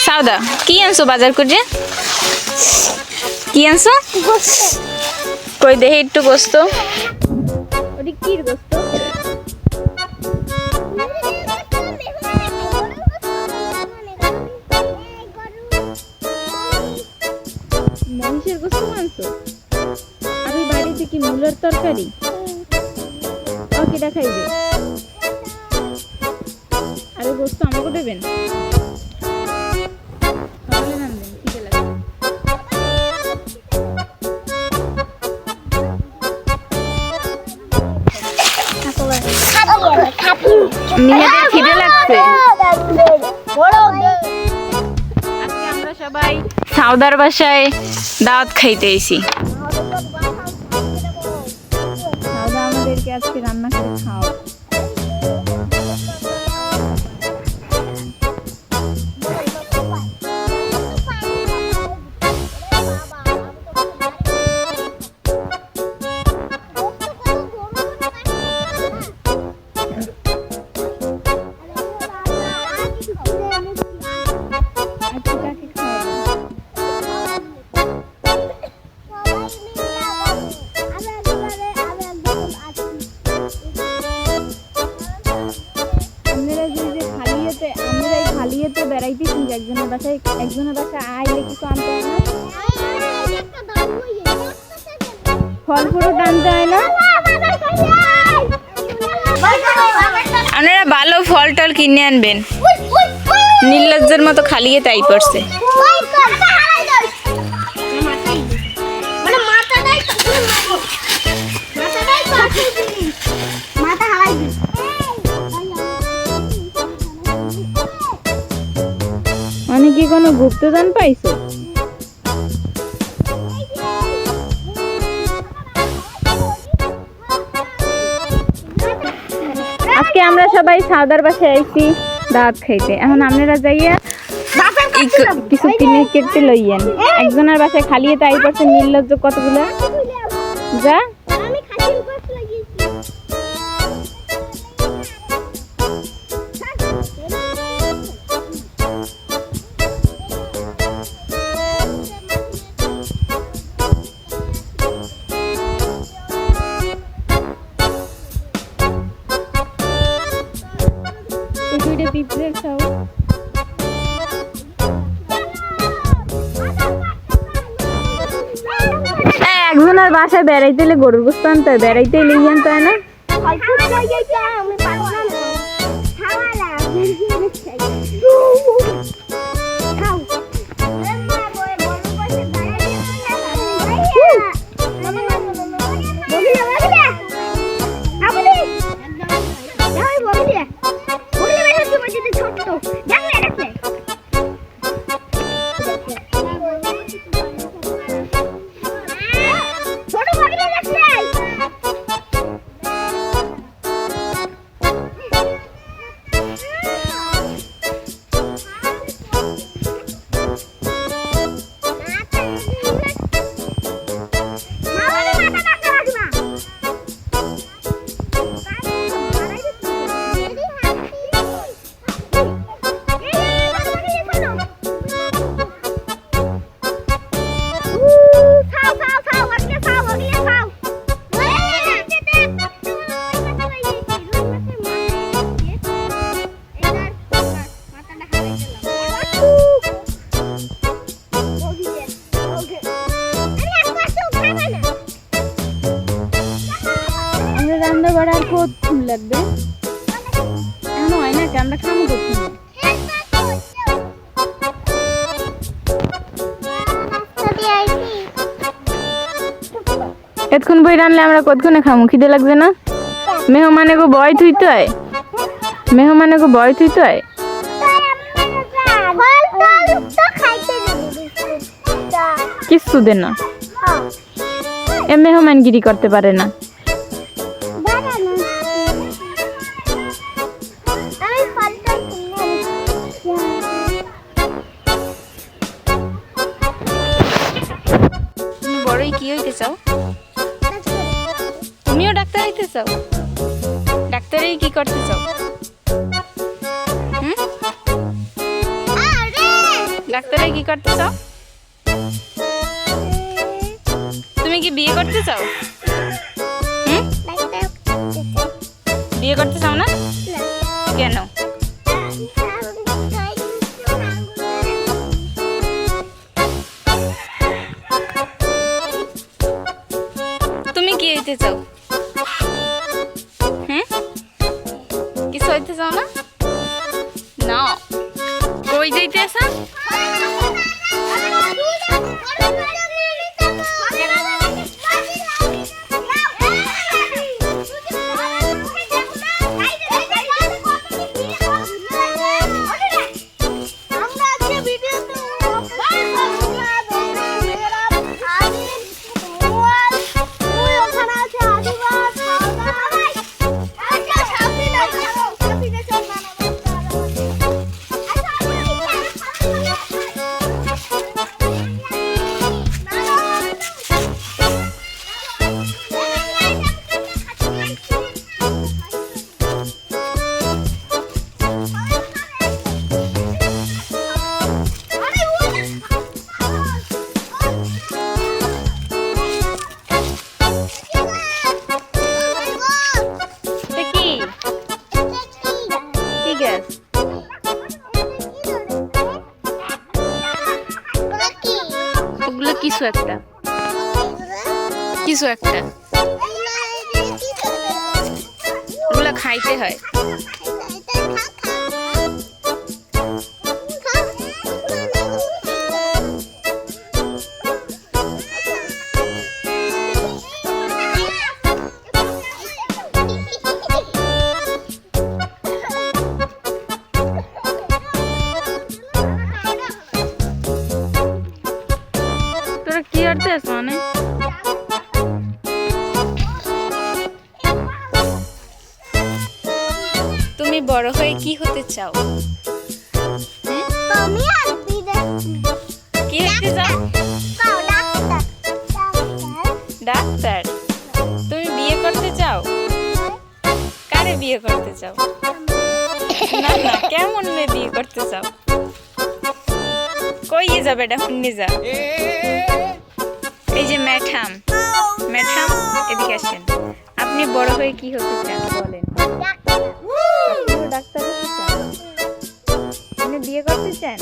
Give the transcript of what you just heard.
সাউদা কি আনছো বাজার করে? কি আনছো? কই দেখি একটু গোস্ত। ওটা কি গোস্ত? মহিষের গোস্ত আনছো? আর ওই বাড়িতে কি মূলের তরকারি? ও কিটা খাইবে? আর ওই গোস্ত আমাকে দেবেন? মেয়েদের খিদে লাগছে। আজকে আমরা সবাই সাউদার বাসায় দাওয়াত খাইতে এসেছি। সাউদা আমাদেরকে আজকে রান্না করে খাও। একজনের বাসায় আইলে কিছু আনতে হয় না, ফল ফুল আনতে হয় না। আপনারা ভালো ফল টল কিনে আনবেন। নির্লজ্জের মতো খালিয়ে তাই করছে। মানে কি কোনো গুপ্তদান পাইছো? আজকে আমরা সবাই সাউদার বাসায় আইছি দাওয়াত খাইতে। এখন আপনারা যাইয়া কিছু কিনে কেটে লইয়েন। একজনের বাসায় খালিয়ে তাই করছে নির্লজ্জ কতগুলো। যা একজনের বাসায় বেড়াইতে এলে গরুর গোস্ত আনতে হয়, বেড়াইতে এলে আনতে হয় না। রান্না করার কত ফুল লাগবে এমন হয় না, আমরা খামো করছি না। এতক্ষণ বই রানলে আমরা কতক্ষণে খামো? খিদে লাগবে না? মেহমানে গো বয় থুইতে হয়, মেহমানে গো বয় থুইতে হয়। কিচ্ছু দে না, এ মেহমানগিরি করতে পারে না। বড়ই কি হইতে চাও? তুমিও ডাক্তার হইতে চাও? ডাক্তারেই কি করতে চাও? ডাক্তারে কি করতে চাও? তুমি কি বিয়ে করতে চাও? বিয়ে করতে চাও না? কেন? তুমি কি হইতে চাও? কিছু হইতে চাও না? না, কই যাইতে আসা? ওগুলো কিছু একটা ওগুলো খাইতে হয়। তোরা কি করতেছ? মানে তুমি বড় হয়ে কি হতে চাও? কি হতে চাও? ডাক্তার। তুমি বিয়ে করতে চাও? কারে বিয়ে করতে চাও? না না, কেমন মেয়ে বিয়ে করতে চাও? কই যাবে এটা? শুনে যা। এই যে ম্যাডাম, এদিকে আসেন। আপনি বড় হয়ে কি হতে চান বলেন? ডাক্তার হতে চান? আপনি বিয়ে করতে চান?